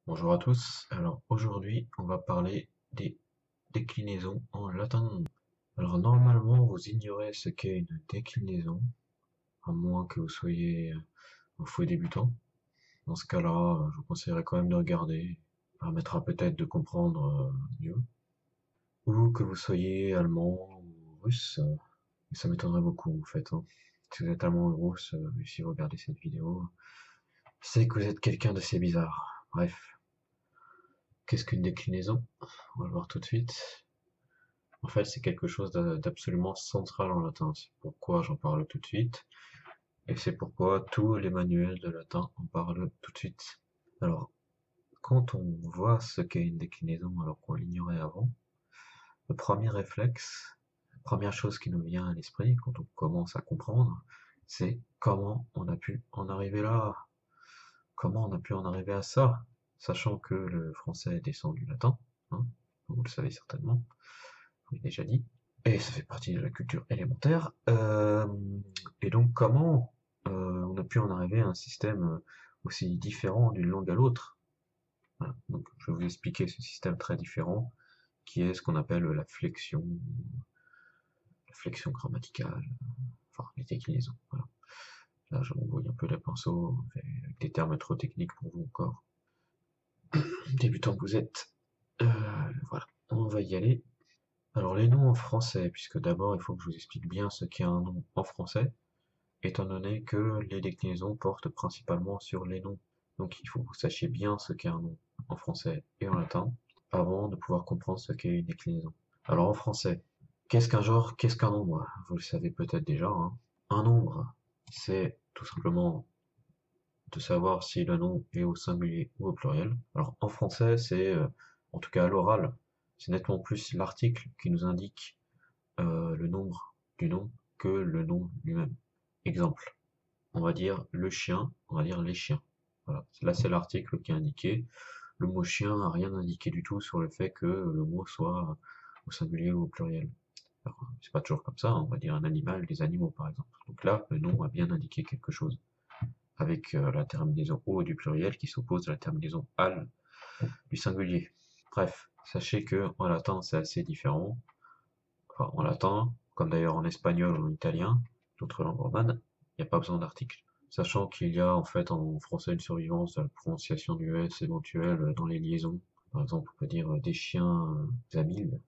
Bonjour à tous, alors aujourd'hui on va parler des déclinaisons en latin. Alors normalement vous ignorez ce qu'est une déclinaison, à moins que vous soyez un fouet débutant. Dans ce cas-là, je vous conseillerais quand même de regarder, ça permettra peut-être de comprendre mieux. Ou que vous soyez allemand ou russe, mais ça m'étonnerait beaucoup en fait, hein. Si vous êtes allemand ou russe, et si vous regardez cette vidéo, c'est que vous êtes quelqu'un d'assez bizarre. Bref, qu'est-ce qu'une déclinaison? On va le voir tout de suite. En fait, c'est quelque chose d'absolument central en latin. C'est pourquoi j'en parle tout de suite. Et c'est pourquoi tous les manuels de latin en parlent tout de suite. Alors, quand on voit ce qu'est une déclinaison alors qu'on l'ignorait avant, le premier réflexe, la première chose qui nous vient à l'esprit quand on commence à comprendre, c'est comment on a pu en arriver là. Comment on a pu en arriver à ça, sachant que le français descend du latin, hein, vous le savez certainement, je l'ai déjà dit. Et ça fait partie de la culture élémentaire. Et donc comment on a pu en arriver à un système aussi différent d'une langue à l'autre? Voilà. Donc je vais vous expliquer ce système très différent qui est ce qu'on appelle la flexion grammaticale, enfin les déclinaisons. Voilà. Là je m'embrouille un peu les pinceaux avec des termes trop techniques pour vous encore. Débutant que vous êtes. Voilà, on va y aller. Alors les noms en français, puisque d'abord il faut que je vous explique bien ce qu'est un nom en français, étant donné que les déclinaisons portent principalement sur les noms. Donc il faut que vous sachiez bien ce qu'est un nom en français et en latin, avant de pouvoir comprendre ce qu'est une déclinaison. Alors en français, qu'est-ce qu'un genre, qu'est-ce qu'un nombre? Vous le savez peut-être déjà, hein. Un nombre, c'est tout simplement de savoir si le nom est au singulier ou au pluriel. Alors en français, c'est, en tout cas à l'oral, c'est nettement plus l'article qui nous indique le nombre du nom que le nom lui-même. Exemple, on va dire le chien, on va dire les chiens. Voilà, là c'est l'article qui est indiqué. Le mot chien n'a rien indiqué du tout sur le fait que le mot soit au singulier ou au pluriel. Alors, c'est pas toujours comme ça, hein. On va dire un animal, des animaux par exemple. Donc là, le nom a bien indiqué quelque chose, avec la terminaison O du pluriel qui s'oppose à la terminaison al du singulier. Bref, sachez que en latin c'est assez différent. Enfin, en latin, comme d'ailleurs en espagnol ou en italien, d'autres langues romanes, il n'y a pas besoin d'article. Sachant qu'il y a en fait en français une survivance de la prononciation du S éventuelle dans les liaisons. Par exemple, on peut dire des chiens habiles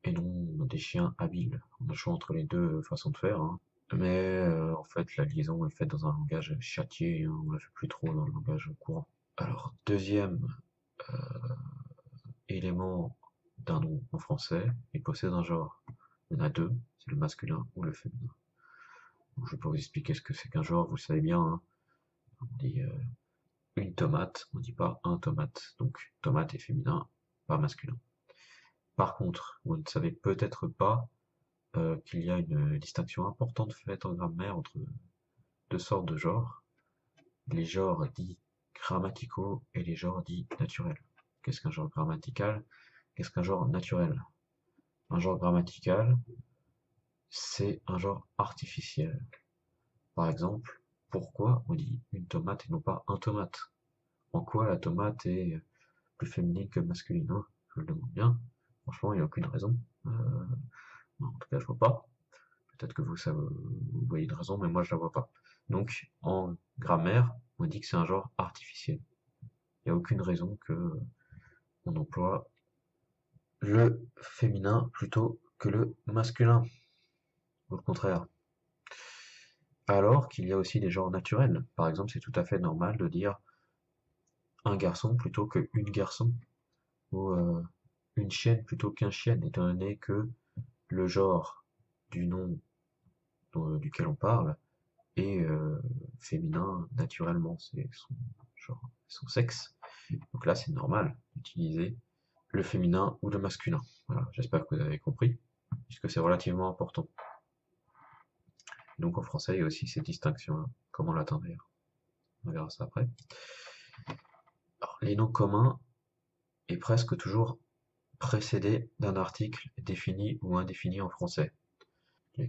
et non des chiens habiles. On a le choix entre les deux façons de faire, hein. Mais en fait, la liaison est faite dans un langage châtié, hein, on la fait plus trop dans le langage courant. Alors, deuxième élément d'un nom en français, il possède un genre. Il y en a deux, c'est le masculin ou le féminin. Bon, je vais pas vous expliquer ce que c'est qu'un genre, vous le savez bien, hein. On dit une tomate, on dit pas un tomate. Donc tomate est féminin, pas masculin. Par contre, vous ne savez peut-être pas qu'il y a une distinction importante faite en grammaire entre deux sortes de genres, les genres dits grammaticaux et les genres dits naturels. Qu'est-ce qu'un genre grammatical? Qu'est-ce qu'un genre naturel? Un genre grammatical, c'est un genre artificiel. Par exemple, pourquoi on dit une tomate et non pas un tomate? En quoi la tomate est plus féminine que masculine, hein? Je le demande bien. Franchement, il n'y a aucune raison. En tout cas, je vois pas. Peut-être que vous, vous voyez une raison, mais moi, je la vois pas. Donc, en grammaire, on dit que c'est un genre artificiel. Il n'y a aucune raison que on emploie le féminin plutôt que le masculin, ou le contraire. Alors qu'il y a aussi des genres naturels. Par exemple, c'est tout à fait normal de dire un garçon plutôt que une garçon, ou une chienne plutôt qu'un chien, étant donné que le genre du nom duquel on parle est féminin naturellement, c'est son genre, son sexe. Donc là, c'est normal d'utiliser le féminin ou le masculin. Voilà, j'espère que vous avez compris, puisque c'est relativement important. Donc en français, il y a aussi cette distinction, comme en latin d'ailleurs. On verra ça après. Alors, les noms communs est presque toujours précédé d'un article défini ou indéfini en français.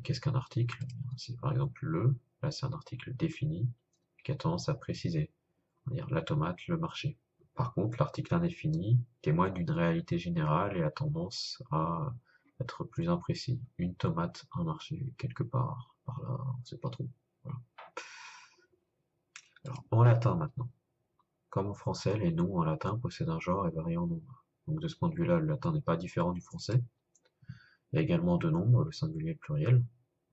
Qu'est-ce qu'un article? C'est par exemple le, là c'est un article défini, qui a tendance à préciser. On va dire la tomate, le marché. Par contre, l'article indéfini témoigne d'une réalité générale et a tendance à être plus imprécis. Une tomate, un marché, quelque part, par là, on sait pas trop. Voilà. Alors, en latin maintenant. Comme en français, les noms en latin possèdent un genre et varient en nombre. Donc de ce point de vue-là, le latin n'est pas différent du français. Il y a également deux nombres, le singulier et le pluriel.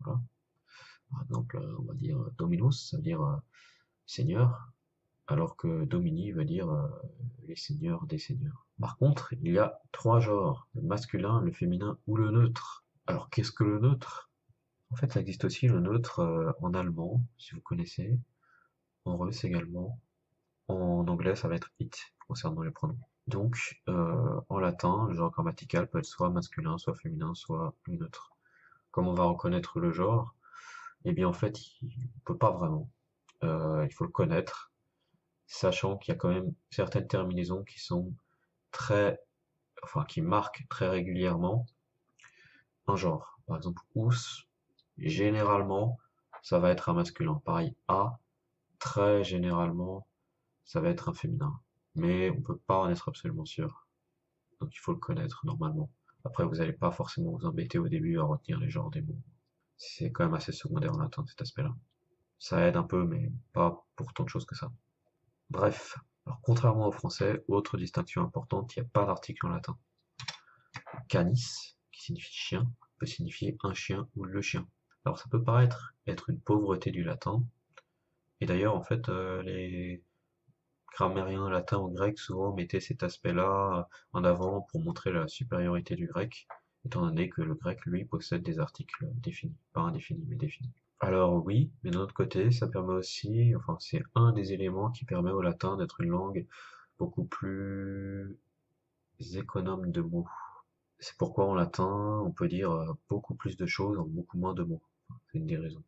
Voilà. Par exemple, on va dire dominus, ça veut dire seigneur, alors que domini veut dire les seigneurs des seigneurs. Par contre, il y a trois genres, le masculin, le féminin ou le neutre. Alors qu'est-ce que le neutre? En fait, ça existe aussi le neutre en allemand, si vous connaissez, en russe également. En anglais, ça va être it, concernant les pronoms. Donc, en latin, le genre grammatical peut être soit masculin, soit féminin, soit le neutre. Comment on va reconnaître le genre? Eh bien, en fait, il ne peut pas vraiment. Il faut le connaître, sachant qu'il y a quand même certaines terminaisons qui sont qui marquent très régulièrement un genre. Par exemple, ous, généralement, ça va être un masculin. Pareil, a, très généralement, ça va être un féminin. Mais on peut pas en être absolument sûr. Donc il faut le connaître normalement. Après, vous n'allez pas forcément vous embêter au début à retenir les genres des mots. C'est quand même assez secondaire en latin, cet aspect-là. Ça aide un peu, mais pas pour tant de choses que ça. Bref, alors contrairement au français, autre distinction importante, il n'y a pas d'article en latin. Canis, qui signifie chien, peut signifier un chien ou le chien. Alors ça peut paraître être une pauvreté du latin, et d'ailleurs en fait les grammairiens latins ou grecs souvent mettaient cet aspect-là en avant pour montrer la supériorité du grec, étant donné que le grec lui possède des articles définis, pas indéfinis mais définis. Alors oui, mais d'un autre côté, ça permet aussi, enfin c'est un des éléments qui permet au latin d'être une langue beaucoup plus économe de mots. C'est pourquoi en latin, on peut dire beaucoup plus de choses en beaucoup moins de mots. C'est une des raisons.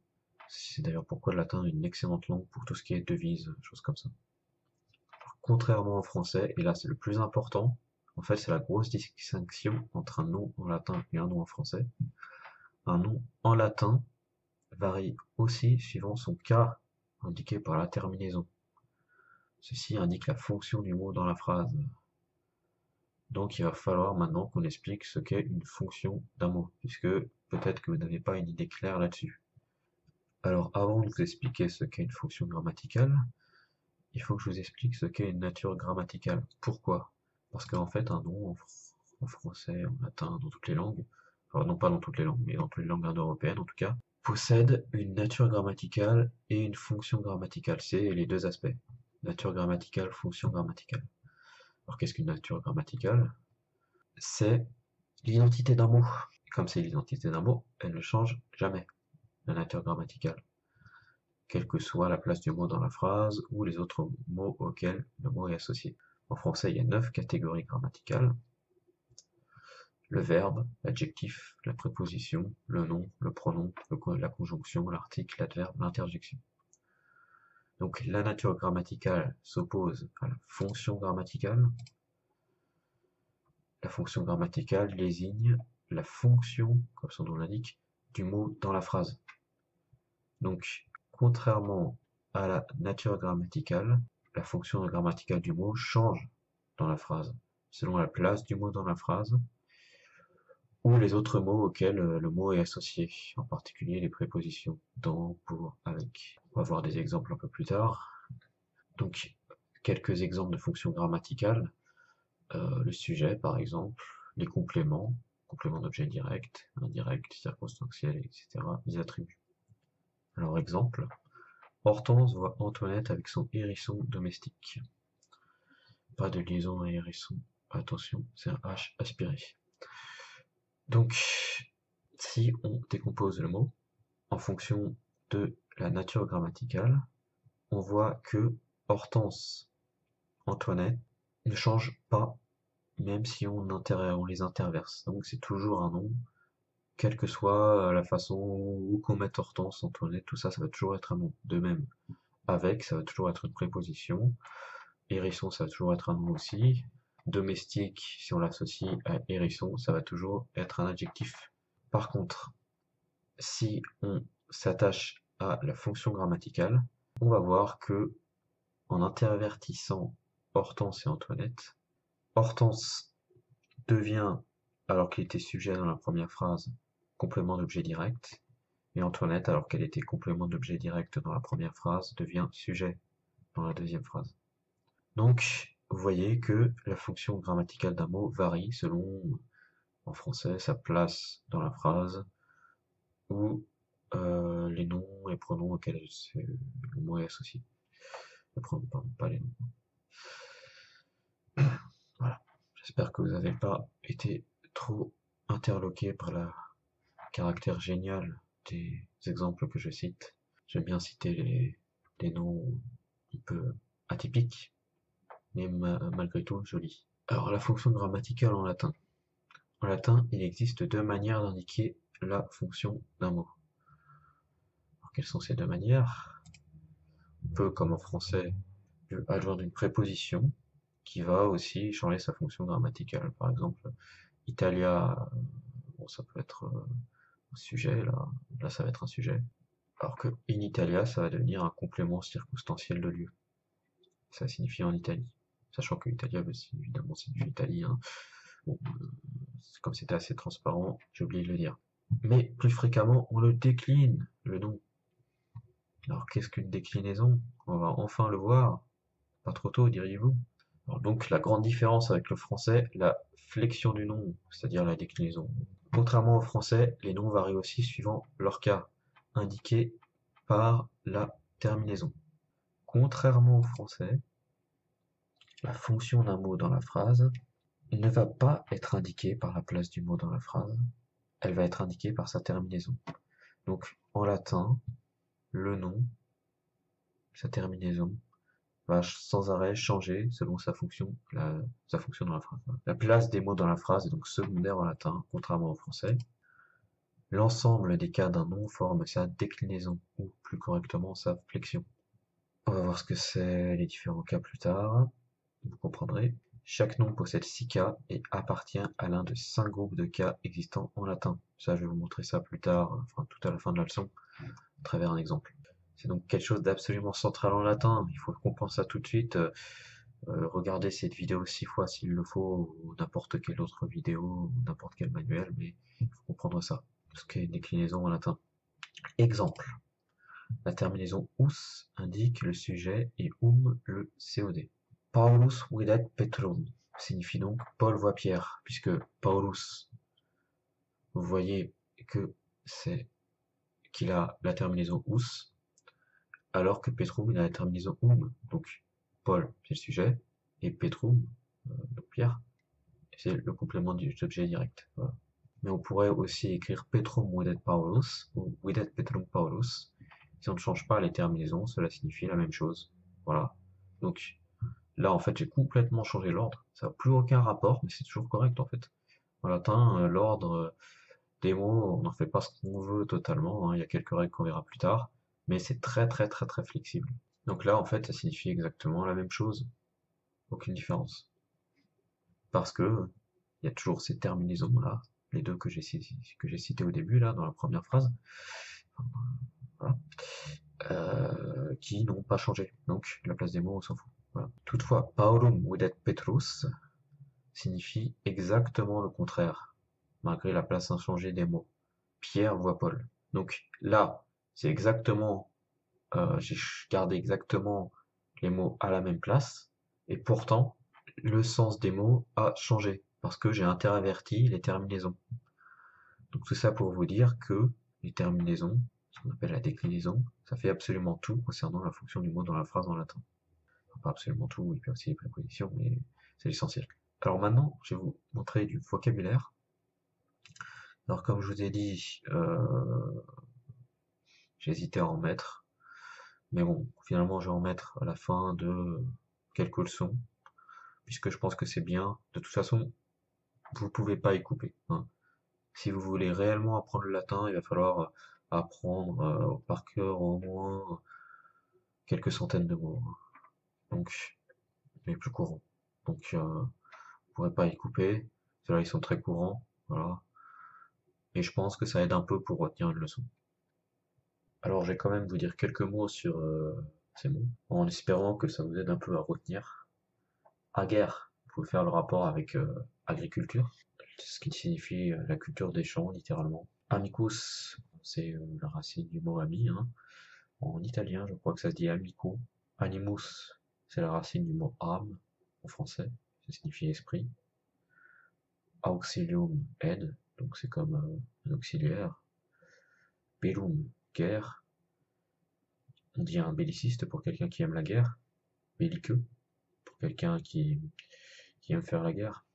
C'est d'ailleurs pourquoi le latin est une excellente langue pour tout ce qui est devises, choses comme ça. Contrairement au français, et là c'est le plus important, en fait c'est la grosse distinction entre un nom en latin et un nom en français. Un nom en latin varie aussi suivant son cas indiqué par la terminaison. Ceci indique la fonction du mot dans la phrase. Donc il va falloir maintenant qu'on explique ce qu'est une fonction d'un mot, puisque peut-être que vous n'avez pas une idée claire là-dessus. Alors avant de vous expliquer ce qu'est une fonction grammaticale, il faut que je vous explique ce qu'est une nature grammaticale. Pourquoi? Parce qu'en fait un nom en français, en latin, dans toutes les langues, enfin non pas dans toutes les langues, mais dans toutes les langues indo-européennes en tout cas, possède une nature grammaticale et une fonction grammaticale. C'est les deux aspects. Nature grammaticale, fonction grammaticale. Alors qu'est-ce qu'une nature grammaticale? C'est l'identité d'un mot. Et comme c'est l'identité d'un mot, elle ne change jamais, la nature grammaticale, quelle que soit la place du mot dans la phrase ou les autres mots auxquels le mot est associé. En français, il y a 9 catégories grammaticales. Le verbe, l'adjectif, la préposition, le nom, le pronom, la conjonction, l'article, l'adverbe, l'interjection. Donc la nature grammaticale s'oppose à la fonction grammaticale. La fonction grammaticale désigne la fonction, comme son nom l'indique, du mot dans la phrase. Donc, contrairement à la nature grammaticale, la fonction grammaticale du mot change dans la phrase, selon la place du mot dans la phrase, ou les autres mots auxquels le mot est associé, en particulier les prépositions dans, pour, avec. On va voir des exemples un peu plus tard. Donc, quelques exemples de fonctions grammaticales. Le sujet, par exemple, les compléments, compléments d'objet direct, indirect, circonstanciel, etc., les attributs. Alors, exemple, Hortense voit Antoinette avec son hérisson domestique. Pas de liaison à hérisson, attention, c'est un H aspiré. Donc, si on décompose le mot en fonction de la nature grammaticale, on voit que Hortense, Antoinette ne change pas même si on les interverse. Donc c'est toujours un nom, quelle que soit la façon où qu'on mette Hortense, Antoinette, tout ça, ça va toujours être un nom. De même, avec, ça va toujours être une préposition. Hérisson, ça va toujours être un nom aussi. Domestique, si on l'associe à hérisson, ça va toujours être un adjectif. Par contre, si on s'attache à la fonction grammaticale, on va voir que en intervertissant Hortense et Antoinette. Hortense devient, alors qu'il était sujet dans la première phrase, complément d'objet direct, et Antoinette, alors qu'elle était complément d'objet direct dans la première phrase, devient sujet dans la deuxième phrase. Donc, vous voyez que la fonction grammaticale d'un mot varie selon, en français, sa place dans la phrase, ou les noms et pronoms auxquels le mot est associé. Les pronoms, pardon, pas les noms. Voilà. J'espère que vous n'avez pas été trop interloqué par le caractère génial des exemples que je cite. J'aime bien citer les noms un peu atypiques, mais malgré tout jolis. Alors, la fonction grammaticale en latin. En latin, il existe deux manières d'indiquer la fonction d'un mot. Alors, quelles sont ces deux manières? On peut, comme en français, adjoindre une préposition qui va aussi changer sa fonction grammaticale. Par exemple, Italia, bon, ça peut être un sujet, là ça va être un sujet. Alors que in Italia, ça va devenir un complément circonstanciel de lieu. Ça signifie en Italie. Sachant que Italia, évidemment, c'est du italien. Bon, comme c'était assez transparent, j'ai oublié de le dire. Mais plus fréquemment, on le décline, le nom. Alors qu'est-ce qu'une déclinaison? On va enfin le voir. Pas trop tôt, diriez-vous? Donc la grande différence avec le français, la flexion du nom, c'est-à-dire la déclinaison. Contrairement au français, les noms varient aussi suivant leur cas, indiqué par la terminaison. Contrairement au français, la fonction d'un mot dans la phrase ne va pas être indiquée par la place du mot dans la phrase, elle va être indiquée par sa terminaison. Donc en latin, le nom, sa terminaison, va sans arrêt changer selon sa fonction dans la phrase. La place des mots dans la phrase est donc secondaire en latin, contrairement au français. L'ensemble des cas d'un nom forme sa déclinaison, ou plus correctement sa flexion. On va voir ce que c'est les différents cas plus tard. Vous comprendrez. Chaque nom possède 6 cas et appartient à l'un de 5 groupes de cas existants en latin. Ça, je vais vous montrer ça plus tard, enfin tout à la fin de la leçon, à travers un exemple. C'est donc quelque chose d'absolument central en latin. Il faut comprendre ça tout de suite. Regardez cette vidéo 6 fois s'il le faut, ou n'importe quelle autre vidéo, ou n'importe quel manuel, mais il faut comprendre ça. Ce qu'est une déclinaison en latin. Exemple. La terminaison us indique le sujet et le COD. Paulus videt Petrum signifie donc Paul voit Pierre, puisque Paulus, vous voyez que c'est qu'il a la terminaison us, alors que Petrum il a la terminaison donc Paul c'est le sujet, et Petrum, donc Pierre, c'est le complément du objet direct. Voilà. Mais on pourrait aussi écrire Petrum videt Paulus, ou videt Petrum Paulus. Si on ne change pas les terminaisons, cela signifie la même chose. Voilà. Donc, là, en fait, j'ai complètement changé l'ordre. Ça n'a plus aucun rapport, mais c'est toujours correct, en fait. En latin, l'ordre des mots, on n'en fait pas ce qu'on veut totalement, hein. Il y a quelques règles qu'on verra plus tard, mais c'est très, très, très, très flexible. Donc là, en fait, ça signifie exactement la même chose. Aucune différence. Parce que il y a toujours ces terminaisons-là, les deux que j'ai citées au début, là, dans la première phrase, voilà, qui n'ont pas changé. Donc, la place des mots, on s'en fout. Voilà. Toutefois, Paulum videt Petrus signifie exactement le contraire, malgré la place inchangée des mots. Pierre voit Paul. Donc là, c'est exactement, j'ai gardé exactement les mots à la même place, et pourtant, le sens des mots a changé, parce que j'ai interaverti les terminaisons. Donc tout ça pour vous dire que les terminaisons, ce qu'on appelle la déclinaison, ça fait absolument tout concernant la fonction du mot dans la phrase en latin. Enfin, pas absolument tout, il peut aussi les prépositions, mais c'est l'essentiel. Alors maintenant, je vais vous montrer du vocabulaire. Alors comme je vous ai dit, j'hésitais à en mettre, mais bon, finalement je vais en mettre à la fin de quelques leçons, puisque je pense que c'est bien. De toute façon, vous ne pouvez pas y couper, hein. Si vous voulez réellement apprendre le latin, il va falloir apprendre par cœur au moins quelques centaines de mots, hein. Donc, les plus courants. Donc, vous ne pourrez pas y couper. Ceux-là, ils sont très courants, voilà. Et je pense que ça aide un peu pour retenir une leçon. Alors, je vais quand même vous dire quelques mots sur ces mots, en espérant que ça vous aide un peu à retenir. Aguerre, vous pouvez faire le rapport avec agriculture, ce qui signifie la culture des champs, littéralement. Amicus, c'est la racine du mot ami, hein. En italien, je crois que ça se dit amico. Animus, c'est la racine du mot âme, en français, ça signifie esprit. Auxilium, aide, donc c'est comme un auxiliaire. Bellum, guerre. On dit un belliciste pour quelqu'un qui aime la guerre. Belliqueux, pour quelqu'un qui aime faire la guerre.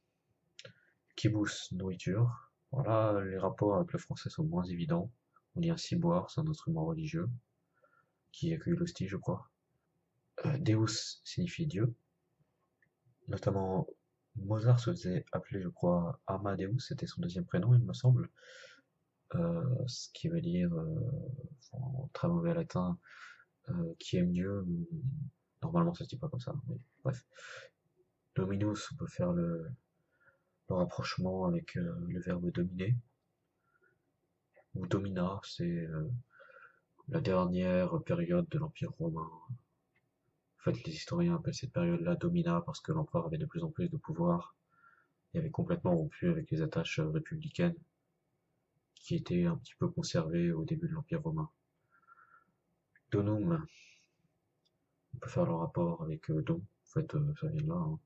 Kibous, nourriture. Voilà, les rapports avec le français sont moins évidents. On dit un ciboire, c'est un instrument religieux qui accueille l'hostie, je crois. Deus signifie Dieu. Notamment, Mozart se faisait appeler, je crois, Amadeus, c'était son deuxième prénom, il me semble. Ce qui veut dire, en très mauvais latin, qui aime Dieu. Normalement, ça se dit pas comme ça, mais bref. Dominus, on peut faire le rapprochement avec le verbe dominer. Ou domina, c'est la dernière période de l'Empire romain. En fait, les historiens appellent cette période-là domina parce que l'empereur avait de plus en plus de pouvoir et avait complètement rompu avec les attaches républicaines qui étaient un petit peu conservées au début de l'Empire romain. Donum, on peut faire le rapport avec don, en fait, ça vient de là, hein.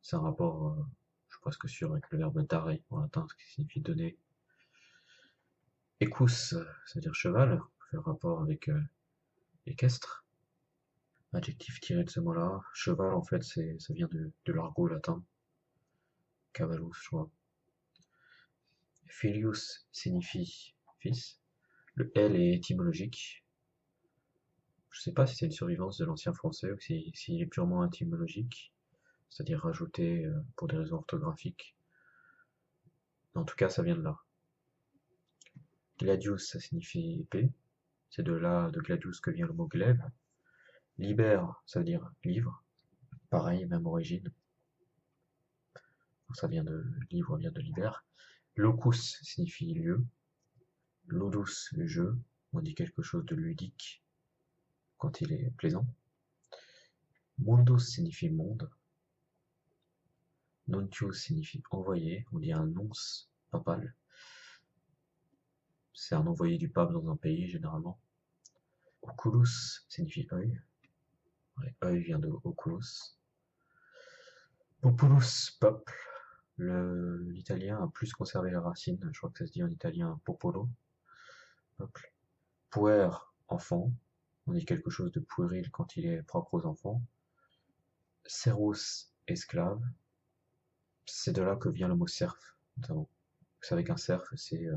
C'est un rapport, je suis presque sûr, avec le verbe dare en latin, ce qui signifie donner. Equus, ça veut dire cheval, on peut faire le rapport avec équestre. Adjectif tiré de ce mot-là. Cheval, en fait, ça vient de l'argot latin. Cavallus, je crois. Filius signifie fils. Le L est étymologique. Je ne sais pas si c'est une survivance de l'ancien français ou s'il est purement étymologique, c'est-à-dire rajouté pour des raisons orthographiques. En tout cas, ça vient de là. Gladius, ça signifie épée. C'est de là, de gladius, que vient le mot glaive. Liber, ça veut dire livre. Pareil, même origine. Donc ça vient de livre, vient de liber. Locus signifie lieu. Ludus, le jeu. On dit quelque chose de ludique quand il est plaisant. Mundus signifie monde. Nuntius signifie envoyé. On dit un nonce papal. C'est un envoyé du pape dans un pays, généralement. Oculus signifie œil. Ouais, œil vient de oculus. Populus, peuple. L'italien a plus conservé la racine. Je crois que ça se dit en italien popolo, peuple. Puer, enfant. On dit quelque chose de puéril quand il est propre aux enfants. Servus, esclave. C'est de là que vient le mot serf, notamment. Vous savez qu'un serf, c'est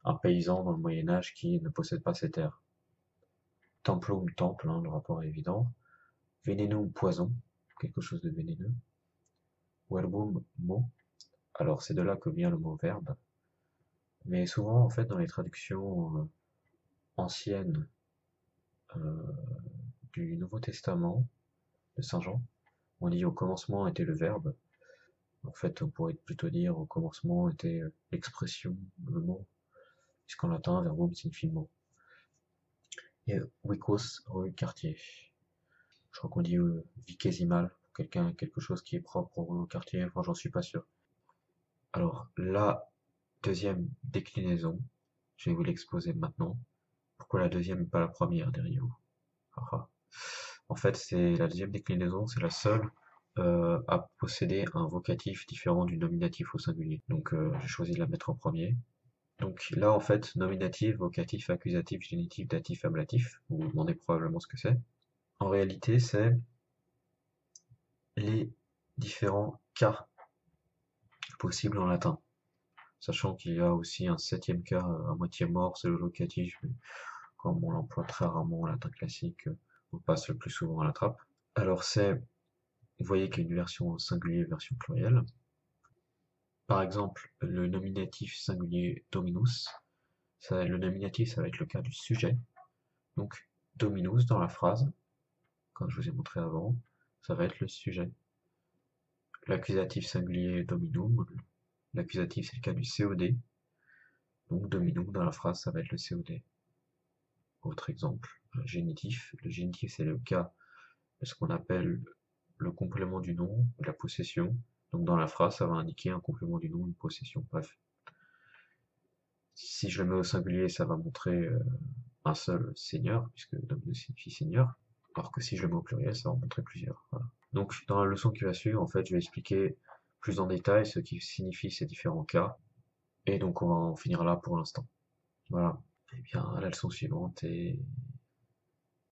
un paysan dans le Moyen-Âge qui ne possède pas ses terres. Templum, temple, hein, le rapport est évident. Venenum, poison, quelque chose de vénéneux. Verbum, mot. Alors c'est de là que vient le mot verbe. Mais souvent, en fait, dans les traductions anciennes du Nouveau Testament de Saint Jean, on dit au commencement était le verbe. En fait, on pourrait plutôt dire au commencement était l'expression, le mot, puisqu'en latin, verbum signifie mot. Et vicus, rue, quartier. Je crois qu'on dit vicésimal, pour quelqu'un, quelque chose qui est propre au quartier, enfin j'en suis pas sûr. Alors, la deuxième déclinaison, je vais vous l'exposer maintenant. Pourquoi la deuxième et pas la première, diriez-vous? En fait, c'est la deuxième déclinaison, c'est la seule à posséder un vocatif différent du nominatif au singulier. Donc j'ai choisi de la mettre en premier. Donc là, en fait, nominatif, vocatif, accusatif, génitif, datif, ablatif. Vous vous demandez probablement ce que c'est. En réalité, c'est les différents cas possibles en latin. Sachant qu'il y a aussi un septième cas à moitié mort, c'est le locatif, mais comme on l'emploie très rarement en latin classique, on passe le plus souvent à la trappe. Alors c'est, vous voyez qu'il y a une version singulier et une version plurielle. Par exemple, le nominatif singulier dominus, le nominatif ça va être le cas du sujet. Donc dominus dans la phrase, comme je vous ai montré avant, ça va être le sujet. L'accusatif singulier dominum, l'accusatif c'est le cas du COD, donc dominum dans la phrase ça va être le COD. Autre exemple, génitif. Le génitif c'est le cas de ce qu'on appelle le complément du nom, de la possession. Donc dans la phrase, ça va indiquer un complément du nom, une possession, bref. Si je le mets au singulier, ça va montrer un seul seigneur, puisque Dominus signifie seigneur, alors que si je le mets au pluriel, ça va en montrer plusieurs. Voilà. Donc dans la leçon qui va suivre, en fait, je vais expliquer plus en détail ce qui signifie ces différents cas, et donc on va en finir là pour l'instant. Voilà. Et bien, la leçon suivante est